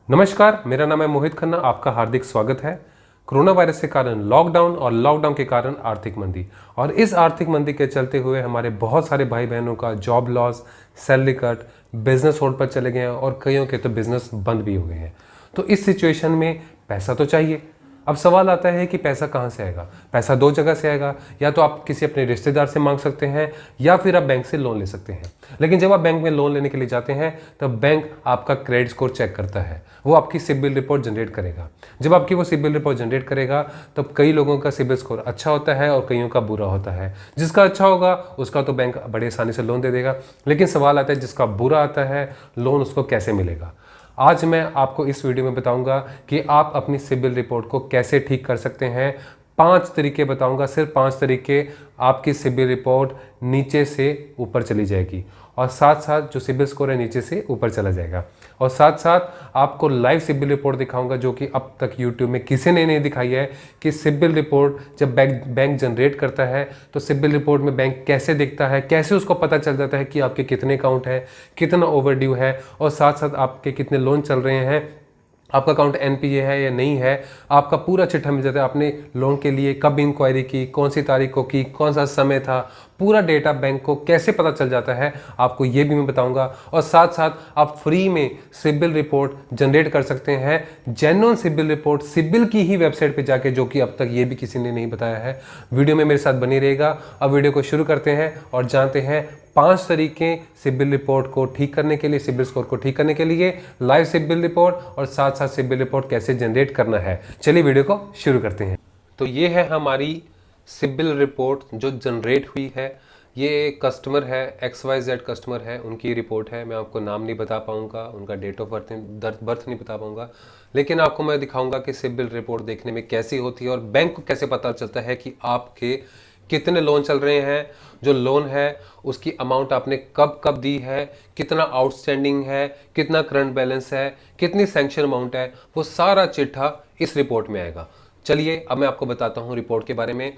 नमस्कार, मेरा नाम है मोहित खन्ना। आपका हार्दिक स्वागत है। कोरोना वायरस के कारण लॉकडाउन और लॉकडाउन के कारण आर्थिक मंदी, और इस आर्थिक मंदी के चलते हुए हमारे बहुत सारे भाई बहनों का job loss, salary cut, business hold पर चले गए हैं और कईयों के तो बिजनेस बंद भी हो गए हैं। तो इस सिचुएशन में पैसा तो चाहिए। अब सवाल आता है कि पैसा कहाँ से आएगा। पैसा दो जगह से आएगा, या तो आप किसी अपने रिश्तेदार से मांग सकते हैं या फिर आप बैंक से लोन ले सकते हैं। लेकिन जब आप बैंक में लोन लेने के लिए जाते हैं तब बैंक आपका क्रेडिट स्कोर चेक करता है, वो आपकी सिबिल रिपोर्ट जनरेट करेगा। जब आपकी वो सिबिल रिपोर्ट जनरेट करेगा तब कई लोगों का सिबिल स्कोर अच्छा होता है और कईयों का बुरा होता है। जिसका अच्छा होगा उसका तो बैंक बड़े आसानी से लोन दे देगा, लेकिन सवाल आता है जिसका बुरा आता है लोन उसको कैसे मिलेगा। आज मैं आपको इस वीडियो में बताऊंगा कि आप अपनी सिबिल रिपोर्ट को कैसे ठीक कर सकते हैं। 5 तरीके बताऊंगा, सिर्फ 5 तरीके। आपकी सिबिल रिपोर्ट नीचे से ऊपर चली जाएगी और साथ साथ जो सिबिल स्कोर है नीचे से ऊपर चला जाएगा। और साथ साथ आपको लाइव सिबिल रिपोर्ट दिखाऊंगा जो कि अब तक यूट्यूब में किसी ने नहीं दिखाई है, कि सिबिल रिपोर्ट जब बैंक जनरेट करता है तो सिबिल रिपोर्ट में बैंक कैसे दिखता है, कैसे उसको पता चल जाता है कि आपके कितने अकाउंट है, कितना ओवरड्यू है, और साथ साथ आपके कितने लोन चल रहे हैं, आपका अकाउंट एनपीए है या नहीं है। आपका पूरा चिट्ठा मिल जाता है, आपने लोन के लिए कब इंक्वायरी की, कौन सी तारीख को की, कौन सा समय था, पूरा डेटा बैंक को कैसे पता चल जाता है आपको ये भी मैं बताऊंगा। और साथ साथ आप फ्री में सिबिल रिपोर्ट जनरेट कर सकते हैं, जेन्युइन सिबिल रिपोर्ट सिबिल की ही वेबसाइट पे जाके, जो कि अब तक ये भी किसी ने नहीं बताया है। वीडियो में मेरे साथ बनी रहेगा। अब वीडियो को शुरू करते हैं और जानते हैं 5 तरीके सिबिल रिपोर्ट को ठीक करने के लिए, सिबिल स्कोर को ठीक करने के लिए, लाइव सिबिल रिपोर्ट और साथ साथ सिबिल रिपोर्ट कैसे जनरेट करना है। चलिए वीडियो को शुरू करते हैं। तो ये है हमारी सिबिल रिपोर्ट जो जनरेट हुई है। ये कस्टमर है, XYZ कस्टमर है, उनकी रिपोर्ट है। मैं आपको नाम नहीं बता पाऊंगा, उनका डेट ऑफ बर्थ नहीं बता पाऊंगा, लेकिन आपको मैं दिखाऊंगा कि सिबिल रिपोर्ट देखने में कैसी होती है और बैंक को कैसे पता चलता है कि आपके कितने लोन चल रहे हैं, जो लोन है उसकी अमाउंट आपने कब कब दी है, कितना आउटस्टैंडिंग है, कितना करंट बैलेंस है, कितनी सैंक्शन अमाउंट है, वो सारा चिट्ठा इस रिपोर्ट में आएगा। चलिए अब मैं आपको बताता हूँ रिपोर्ट के बारे में।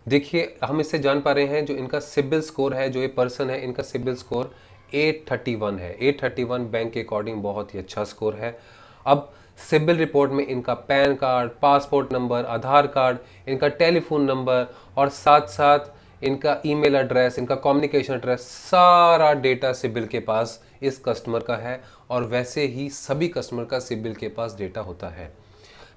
देखिए हम इससे जान पा रहे हैं जो इनका सिबिल स्कोर है, जो ये पर्सन है, इनका सिबिल स्कोर 831 है। 831 बैंक के अकॉर्डिंग बहुत ही अच्छा स्कोर है। अब सिबिल रिपोर्ट में इनका पैन कार्ड, पासपोर्ट नंबर, आधार कार्ड, इनका टेलीफोन नंबर और साथ साथ इनका ईमेल एड्रेस, इनका कम्युनिकेशन एड्रेस, सारा डेटा सिबिल के पास इस कस्टमर का है। और वैसे ही सभी कस्टमर का सिबिल के पास डेटा होता है।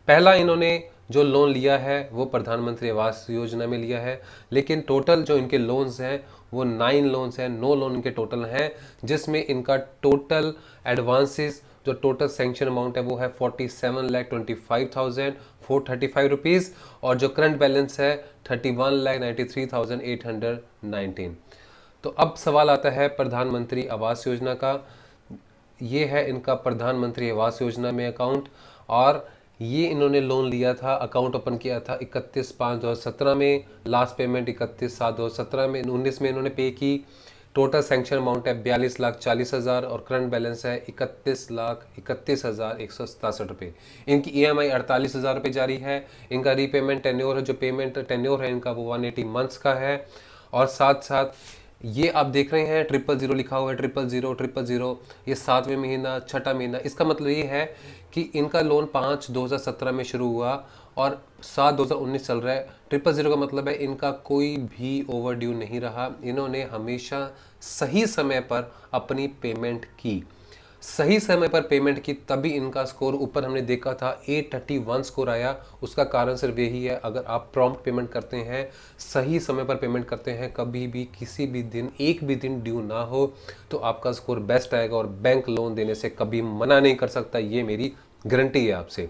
पहला इन्होंने जो लोन लिया है वो प्रधानमंत्री आवास योजना में लिया है, लेकिन टोटल जो इनके लोन्स हैं वो 9 लोन्स हैं, 9 लोन इनके टोटल हैं, जिसमें इनका टोटल एडवांसेस जो टोटल सैंक्शन अमाउंट है वो है 47,25,435 रुपीज़, और जो करंट बैलेंस है 31,93,819। तो अब सवाल आता है प्रधानमंत्री आवास योजना का। ये है इनका प्रधानमंत्री आवास योजना में अकाउंट, और ये इन्होंने लोन लिया था, अकाउंट ओपन किया था 31/5/2017 में। लास्ट पेमेंट 31/7/2017 में 19 में इन्होंने पे की। टोटल सैंक्शन अमाउंट है 42,40,000 और करंट बैलेंस है 31,31,167 रुपये। इनकी EMI 48,000 रुपये जारी है। इनका रीपेमेंट टेन्योर है, जो पेमेंट टेन्योर है इनका वो 180 मंथ्स का है। और साथ साथ ये आप देख रहे हैं 000 लिखा हुआ है, 000 ये 7वें महीना, 6ठा महीना। इसका मतलब ये है कि इनका लोन 5/2017 में शुरू हुआ और 7/2019 चल रहा है। 000 का मतलब है इनका कोई भी ओवरड्यू नहीं रहा। इन्होंने हमेशा सही समय पर अपनी पेमेंट की, सही समय पर पेमेंट की, तभी इनका स्कोर ऊपर हमने देखा था 831 स्कोर आया। उसका कारण सिर्फ यही है, अगर आप प्रॉम्प्ट पेमेंट करते हैं, सही समय पर पेमेंट करते हैं, कभी भी किसी भी दिन एक भी दिन ड्यू ना हो, तो आपका स्कोर बेस्ट आएगा और बैंक लोन देने से कभी मना नहीं कर सकता। ये मेरी गारंटी है आपसे।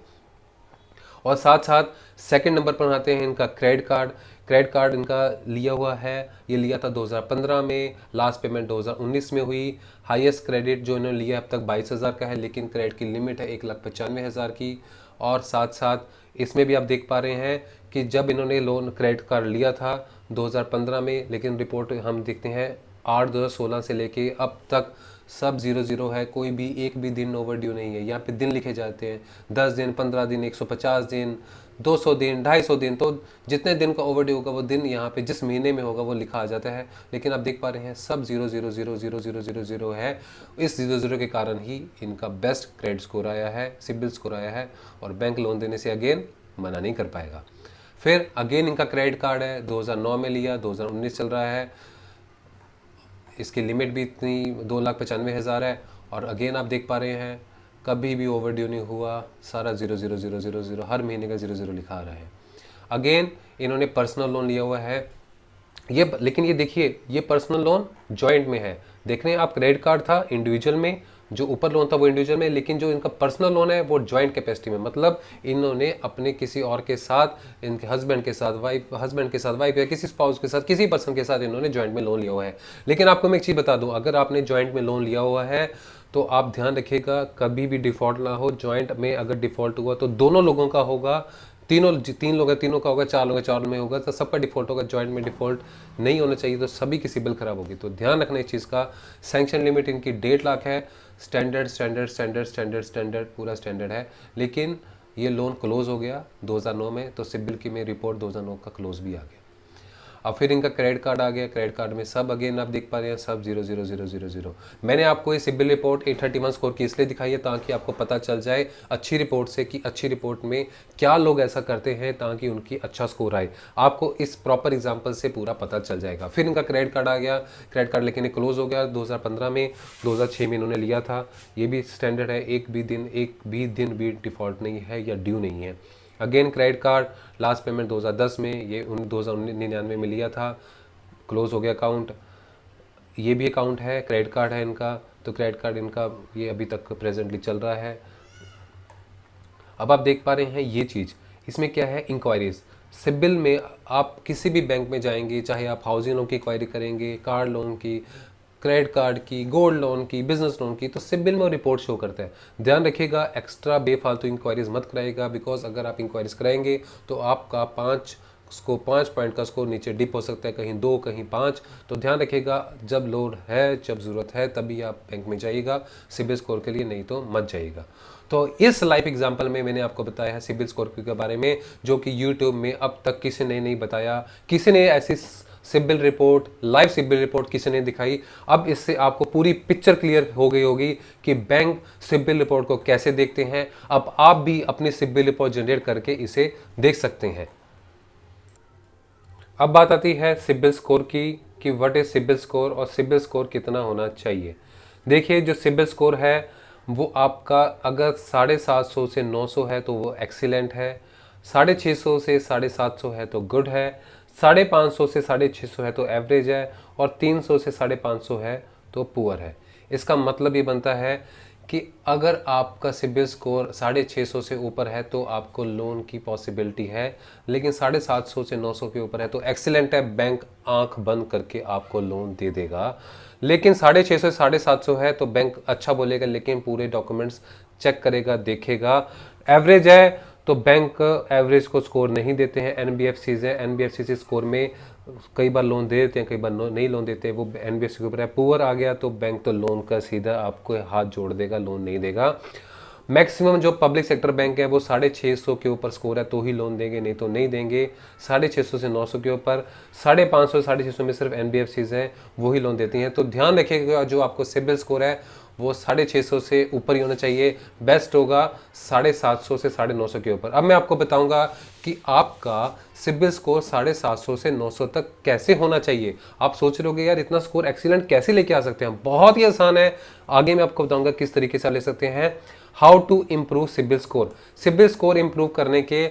और साथ साथ सेकंड नंबर पर आते हैं इनका क्रेडिट कार्ड। क्रेडिट कार्ड इनका लिया हुआ है, ये लिया था 2015 में, लास्ट पेमेंट 2019 में हुई। हाईएस्ट क्रेडिट जो इन्होंने लिया अब तक 22,000 का है, लेकिन क्रेडिट की लिमिट है 1,95,000 की। और साथ साथ इसमें भी आप देख पा रहे हैं कि जब इन्होंने लोन क्रेडिट कार्ड लिया था 2015 में, लेकिन रिपोर्ट हम देखते हैं 8/2016 से लेके अब तक सब 0 है, कोई भी एक भी दिन ओवरड्यू नहीं है। यहाँ पे दिन लिखे जाते हैं, 10 दिन, 15 दिन, 150 दिन, 200 दिन, 250 दिन, तो जितने दिन का ओवरड्यू होगा वो दिन यहाँ पे जिस महीने में होगा वो लिखा आ जाता है। लेकिन आप देख पा रहे हैं सब 0 है। इस 0 के कारण ही इनका बेस्ट क्रेडिट स्कोर आया है, सिबिल स्कोर आया है, और बैंक लोन देने से अगेन मना नहीं कर पाएगा। फिर अगेन इनका क्रेडिट कार्ड है, 2009 में लिया, 2019 चल रहा है, इसकी लिमिट भी इतनी 2,95,000 है, और अगेन आप देख पा रहे हैं कभी भी ओवरड्यू नहीं हुआ, सारा 0 हर महीने का 0 लिखा आ रहा है। अगेन इन्होंने पर्सनल लोन लिया हुआ है, ये लेकिन ये देखिए ये पर्सनल लोन जॉइंट में है। देख रहे हैं आप, क्रेडिट कार्ड था इंडिविजुअल में, जो ऊपर लोन था वो इंडिविजुअल में, लेकिन जो इनका पर्सनल लोन है वो जॉइंट कैपेसिटी में, मतलब इन्होंने अपने किसी और के साथ, इनके हस्बैंड के साथ वाइफ या किसी स्पाउस के साथ, किसी पर्सन के साथ इन्होंने जॉइंट में लोन लिया हुआ है। लेकिन आपको मैं एक चीज़ बता दूं, अगर आपने जॉइंट में लोन लिया हुआ है तो आप ध्यान रखिएगा कभी भी डिफॉल्ट ना हो। जॉइंट में अगर डिफॉल्ट हुआ तो दोनों लोगों का होगा, तीन लोग हैं तीनों का होगा, चार लोग हैं चार में होगा, तो सबका डिफॉल्ट होगा। जॉइंट में डिफॉल्ट नहीं होना चाहिए, तो सभी की सिबिल खराब होगी। तो ध्यान रखना इस चीज़ का। सैंक्शन लिमिट इनकी 1.5 लाख है, स्टैंडर्ड पूरा स्टैंडर्ड है। लेकिन ये लोन क्लोज हो गया 2009 में, तो सिबिल की में रिपोर्ट 2009 का क्लोज भी आ गया। अब फिर इनका क्रेडिट कार्ड आ गया, क्रेडिट कार्ड में सब अगेन आप देख पा रहे हैं सब 0 मैंने आपको ये सिबिल रिपोर्ट 831 स्कोर की इसलिए दिखाई है ताकि आपको पता चल जाए अच्छी रिपोर्ट से कि अच्छी रिपोर्ट में क्या लोग ऐसा करते हैं ताकि उनकी अच्छा स्कोर आए। आपको इस प्रॉपर एग्जाम्पल से पूरा पता चल जाएगा। फिर इनका क्रेडिट कार्ड आ गया, क्रेडिट कार्ड लेकिन क्लोज हो गया 2015 में, 2006 में इन्होंने लिया था, ये भी स्टैंडर्ड है, एक भी दिन भी डिफॉल्ट नहीं है या ड्यू नहीं है। Again credit card last payment 2010 में, ये 2099 में लिया था, क्लोज हो गया अकाउंट। ये भी अकाउंट है, क्रेडिट कार्ड है इनका, तो क्रेडिट कार्ड इनका ये अभी तक प्रेजेंटली चल रहा है। अब आप देख पा रहे हैं ये चीज़, इसमें क्या है, इंक्वायरीज। सिबिल में आप किसी भी बैंक में जाएंगे, चाहे आप हाउसिंग लोन की इंक्वायरी करेंगे, कार लोन की, क्रेडिट कार्ड की, गोल्ड लोन की, बिजनेस लोन की, तो सिबिल में रिपोर्ट शो करता है। ध्यान रखिएगा एक्स्ट्रा बेफालतू इंक्वायरीज मत कराइएगा, बिकॉज अगर आप इंक्वायरीज कराएंगे तो आपका 5 पॉइंट का स्कोर नीचे डिप हो सकता है, कहीं 2 कहीं 5। तो ध्यान रखिएगा जब लोड है, जब ज़रूरत है तभी आप बैंक में जाइएगा सिबिल स्कोर के लिए, नहीं तो मत जाइएगा। तो इस लाइव एग्जाम्पल में मैंने आपको बताया है सिबिल स्कोर के बारे में, जो कि यूट्यूब में अब तक किसी ने नहीं बताया, किसी ने ऐसी CIBIL report, live CIBIL report किसी ने दिखाई। अब इससे आपको पूरी पिक्चर क्लियर हो गई होगी कि बैंक सिबिल रिपोर्ट को कैसे देखते हैं। अब आप भी अपनी सिबिल रिपोर्ट जनरेट करके इसे देख सकते हैं। अब बात आती है सिबिल स्कोर की कि व्हाट इज सिबिल स्कोर और सिबिल स्कोर कितना होना चाहिए। देखिए जो सिबिल स्कोर है वो आपका अगर 750 से 900 है तो वो एक्सीलेंट है, 650 से 750 है तो गुड है, 550 से 650 है तो एवरेज है, और 300 से 550 है तो पुअर है। इसका मतलब ये बनता है कि अगर आपका सिबिल स्कोर 650 से ऊपर है तो आपको लोन की पॉसिबिलिटी है, लेकिन 750 से 900 के ऊपर है तो एक्सीलेंट है, बैंक आंख बंद करके आपको लोन दे देगा। लेकिन 650 से 750 है तो बैंक अच्छा बोलेगा, लेकिन पूरे डॉक्यूमेंट्स चेक करेगा, देखेगा। एवरेज है तो बैंक एवरेज को स्कोर नहीं देते हैं, एनबीएफसीज है, एनबीएफसी स्कोर में कई बार लोन दे देते हैं, कई बार नहीं लोन देते, वो एनबीएफसी के ऊपर है। पुअर आ गया तो बैंक तो लोन का सीधा आपको हाथ जोड़ देगा, लोन नहीं देगा। मैक्सिमम जो पब्लिक सेक्टर बैंक है वो 650 के ऊपर स्कोर है तो ही लोन देंगे, नहीं तो नहीं देंगे। 650 से 900 के ऊपर, 550 650 में सिर्फ एनबीएफसीज हैं वो ही लोन देती हैं। तो ध्यान रखिएगा जो आपको सिबिल स्कोर है वो 650 से ऊपर ही होना चाहिए, बेस्ट होगा 750 से 950 के ऊपर। अब मैं आपको बताऊंगा कि आपका सिबिल स्कोर 750 से 900 तक कैसे होना चाहिए। आप सोच रहे होगे यार इतना स्कोर एक्सीलेंट कैसे लेके आ सकते हैं, बहुत ही आसान है। आगे मैं आपको बताऊंगा किस तरीके से ले सकते हैं। How to improve CIBIL score. CIBIL score improve करने के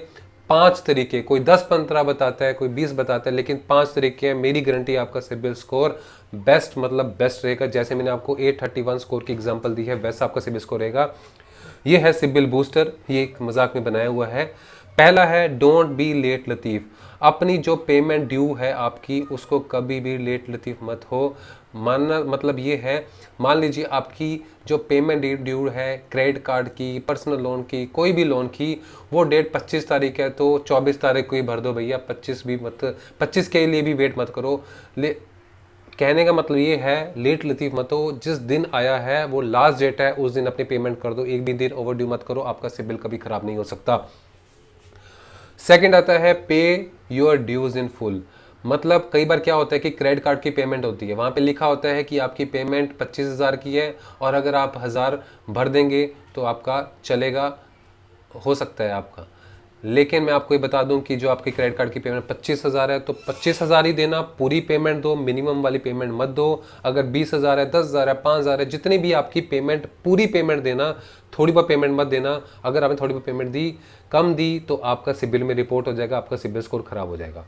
5 तरीके, कोई 10-15 बताता है, कोई 20 बताता है, लेकिन 5 तरीके हैं। मेरी गारंटी आपका सिबिल स्कोर बेस्ट मतलब बेस्ट रहेगा। जैसे मैंने आपको 831 स्कोर की एग्जांपल दी है वैसा आपका सिबिल स्कोर रहेगा। ये है सिबिल बूस्टर, ये एक मजाक में बनाया हुआ है। पहला है डोंट बी लेट लतीफ़। अपनी जो पेमेंट ड्यू है आपकी उसको कभी भी लेट लतीफ़ मत हो। मानना मतलब ये है, मान लीजिए आपकी जो पेमेंट ड्यू है क्रेडिट कार्ड की, पर्सनल लोन की, कोई भी लोन की, वो डेट 25 तारीख है तो 24 तारीख को ही भर दो भैया, 25 भी मत, 25 के लिए भी वेट मत करो। कहने का मतलब ये है, लेट लतीफ़ मत हो, जिस दिन आया है वो लास्ट डेट है, उस दिन अपनी पेमेंट कर दो, एक भी दिन ओवरड्यू मत करो, आपका सिबिल कभी खराब नहीं हो सकता। सेकंड आता है पे योर ड्यूज इन फुल। मतलब कई बार क्या होता है कि क्रेडिट कार्ड की पेमेंट होती है, वहाँ पे लिखा होता है कि आपकी पेमेंट 25,000 की है और अगर आप 1,000 भर देंगे तो आपका चलेगा, हो सकता है आपका। लेकिन मैं आपको ये बता दूं कि जो आपकी क्रेडिट कार्ड की पेमेंट 25,000 है तो 25,000 ही देना, पूरी पेमेंट दो, मिनिमम वाली पेमेंट मत दो। अगर 20,000 है, 10,000 है, 5,000 है, जितनी भी आपकी पेमेंट, पूरी पेमेंट देना, थोड़ी बहुत पेमेंट मत देना। अगर आपने थोड़ी बहुत पेमेंट दी, कम दी, तो आपका सिबिल में रिपोर्ट हो जाएगा, आपका सिबिल स्कोर खराब हो जाएगा।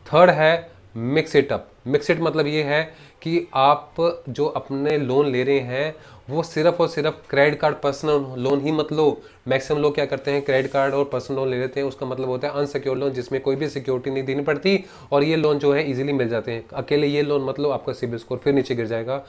थर्ड है mix it up. Mix it मतलब ये है कि आप जो अपने लोन ले रहे हैं वो सिर्फ और सिर्फ क्रेडिट कार्ड पर्सनल लोन ही मत लो। मैक्सिमम लोग क्या करते हैं, क्रेडिट कार्ड और पर्सनल लोन ले लेते हैं, उसका मतलब होता है अनसिक्योर्ड लोन, जिसमें कोई भी सिक्योरिटी नहीं देनी पड़ती और ये लोन जो है इजीली मिल जाते हैं। अकेले ये लोन मत लो, आपका सिबिल स्कोर फिर नीचे गिर जाएगा।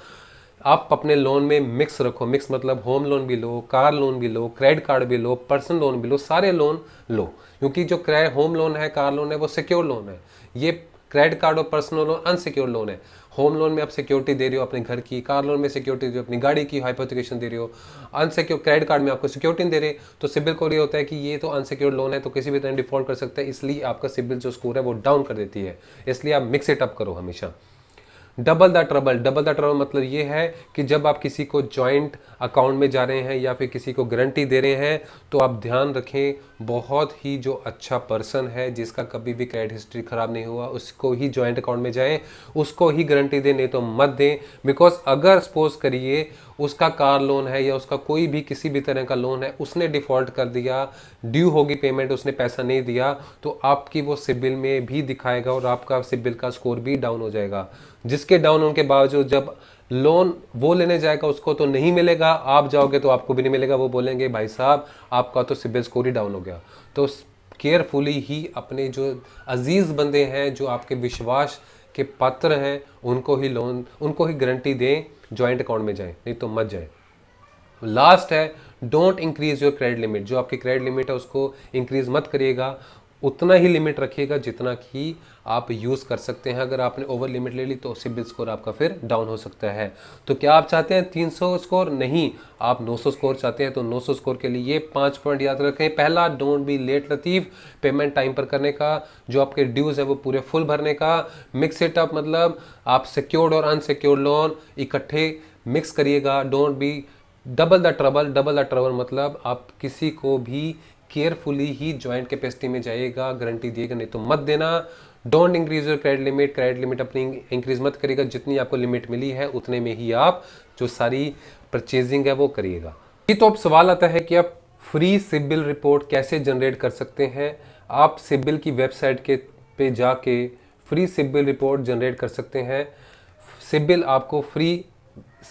आप अपने लोन में मिक्स रखो। मिक्स मतलब होम लोन भी लो, कार लोन भी लो, क्रेडिट कार्ड भी लो, पर्सनल लोन भी लो, सारे लोन लो। क्योंकि जो होम लोन है, कार लोन है, वो सिक्योर लोन है। ये क्रेडिट कार्ड और पर्सनल लोन अनसिक्योर लोन है। होम लोन में आप सिक्योरिटी दे रहे हो अपने घर की, कार लोन में सिक्योरिटी दे रहे हो अपनी गाड़ी की, हाइपोथेकेशन दे रहे हो। अनसिक्योर क्रेडिट कार्ड में आपको सिक्योरिटी नहीं दे रहे, तो सिबिल स्कोर ये होता है कि ये तो अनसिक्योर्ड लोन है, तो किसी भी तरह डिफॉल्ट कर सकता है, इसलिए आपका सिबिल जो स्कोर है वो डाउन कर देती है। इसलिए आप मिक्स इट अप करो हमेशा। Double the trouble. Double the trouble मतलब ये है कि जब आप किसी को जॉइंट अकाउंट में जा रहे हैं या फिर किसी को गारंटी दे रहे हैं, तो आप ध्यान रखें, बहुत ही जो अच्छा पर्सन है जिसका कभी भी क्रेडिट हिस्ट्री खराब नहीं हुआ, उसको ही जॉइंट अकाउंट में जाएं, उसको ही गारंटी दें, नहीं तो मत दें। बिकॉज अगर सपोज करिए उसका कार लोन है या उसका कोई भी किसी भी तरह का लोन है, उसने डिफॉल्ट कर दिया, ड्यू होगी पेमेंट, उसने पैसा नहीं दिया, तो आपकी वो सिबिल में भी दिखाएगा और आपका सिबिल का स्कोर भी डाउन हो जाएगा। जिसके डाउन होने के बावजूद जब लोन वो लेने जाएगा उसको तो नहीं मिलेगा, आप जाओगे तो आपको भी नहीं मिलेगा। वो बोलेंगे भाई साहब आपका तो सिबिल स्कोर ही डाउन हो गया। तो केयरफुली ही अपने जो अजीज बंदे हैं, जो आपके विश्वास के पात्र हैं, उनको ही लोन, उनको ही गारंटी दें, जॉइंट अकाउंट में जाएं, नहीं तो मत जाएं। लास्ट है don't increase your credit limit. जो आपकी क्रेडिट लिमिट है उसको इंक्रीज मत करिएगा, उतना ही लिमिट रखिएगा जितना कि आप यूज़ कर सकते हैं। अगर आपने ओवर लिमिट ले ली तो सिबिल स्कोर आपका फिर डाउन हो सकता है। तो क्या आप चाहते हैं 300 स्कोर? नहीं, आप 900 स्कोर चाहते हैं। तो 900 स्कोर के लिए ये 5 पॉइंट याद रखें। पहला, डोंट बी लेट लतीफ़, पेमेंट टाइम पर करने का, जो आपके ड्यूज़ है वो पूरे फुल भरने का। मिक्स इट अप मतलब आप सिक्योर्ड और अनसिक्योर्ड लोन इकट्ठे मिक्स करिएगा। Don't be double the trouble. Double the trouble मतलब आप किसी को भी केयरफुली ही ज्वाइंट कैपेसिटी में जाइएगा, गारंटी दिएगा, नहीं तो मत देना। Don't increase your credit limit. Credit limit अपनी इंक्रीज मत करिएगा, जितनी आपको लिमिट मिली है उतने में ही आप जो सारी परचेजिंग है वो करिएगा। ये तो अब सवाल आता है कि आप फ्री सिबिल रिपोर्ट कैसे जनरेट कर सकते हैं। आप सिबिल की वेबसाइट के पे जाके फ्री सिबिल रिपोर्ट जनरेट कर सकते हैं। सिबिल आपको फ्री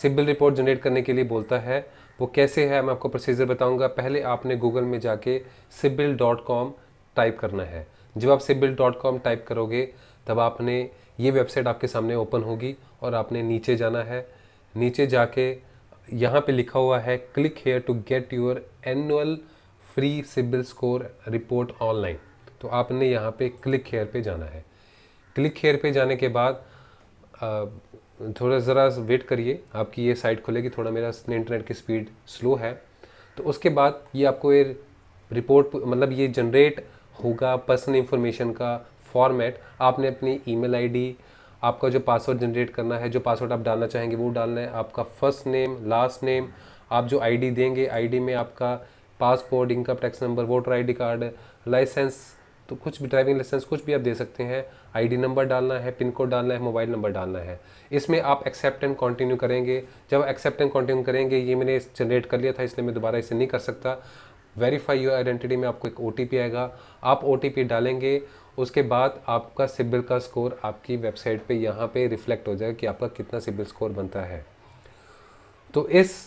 सिबिल रिपोर्ट जनरेट करने के लिए बोलता है। वो कैसे है मैं आपको प्रोसीजर बताऊंगा। पहले आपने गूगल में जाके sibil.com टाइप करना है। जब आप sibil.com टाइप करोगे तब आपने ये वेबसाइट आपके सामने ओपन होगी और आपने नीचे जाना है। नीचे जाके यहाँ पे लिखा हुआ है click here to get your annual free CIBIL score report online. तो आपने यहाँ पे क्लिक हेयर पे जाना है। क्लिक हेयर पे जाने के बाद थोड़ा ज़रा वेट करिए, आपकी ये साइट खुलेगी। थोड़ा मेरा इंटरनेट की स्पीड स्लो है। तो उसके बाद ये आपको ये रिपोर्ट मतलब ये जनरेट होगा पर्सनल इंफॉर्मेशन का फॉर्मेट। आपने अपनी ईमेल आईडी, आपका जो पासवर्ड जनरेट करना है, जो पासवर्ड आप डालना चाहेंगे वो डालना है, आपका फर्स्ट नेम, लास्ट नेम, आप जो आईडी देंगे आईडी में आपका passport, income tax number, voter ID card, licence, तो कुछ भी, ड्राइविंग लाइसेंस कुछ भी आप दे सकते हैं। आईडी नंबर डालना है, पिन कोड डालना है, मोबाइल नंबर डालना है। इसमें आप एक्सेप्ट एंड कंटिन्यू करेंगे। जब एक्सेप्ट एंड कंटिन्यू करेंगे, ये मैंने जनरेट कर लिया था इसलिए मैं दोबारा इसे नहीं कर सकता। वेरीफाई योर आइडेंटिटी में आपको एक ओटीपी आएगा, आप ओटीपी डालेंगे। उसके बाद आपका सिबिल का स्कोर आपकी वेबसाइट पे यहाँ पे रिफ्लेक्ट हो जाएगा कि आपका कितना सिबिल स्कोर बनता है। तो इस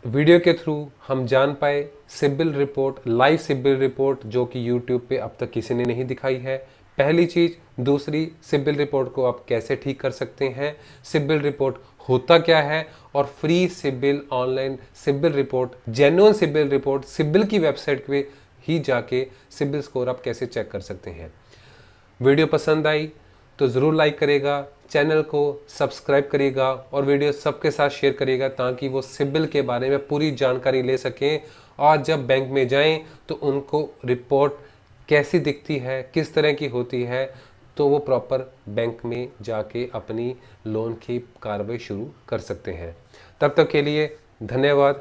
वीडियो के थ्रू हम जान पाए CIBIL report, live CIBIL report जो कि यूट्यूब पे अब तक किसी ने नहीं दिखाई है, पहली चीज़। दूसरी, सिबिल रिपोर्ट को आप कैसे ठीक कर सकते हैं, सिबिल रिपोर्ट होता क्या है, और free CIBIL online CIBIL report, genuine CIBIL report, CIBIL की वेबसाइट पे ही जाके सिबिल स्कोर आप कैसे चेक कर सकते हैं। वीडियो पसंद आई तो ज़रूर लाइक करेगा, चैनल को सब्सक्राइब करिएगा और वीडियो सबके साथ शेयर करिएगा ताकि वो सिबिल के बारे में पूरी जानकारी ले सकें और जब बैंक में जाएं तो उनको रिपोर्ट कैसी दिखती है, किस तरह की होती है, तो वो प्रॉपर बैंक में जाके अपनी लोन की कार्रवाई शुरू कर सकते हैं। तब तक के लिए धन्यवाद।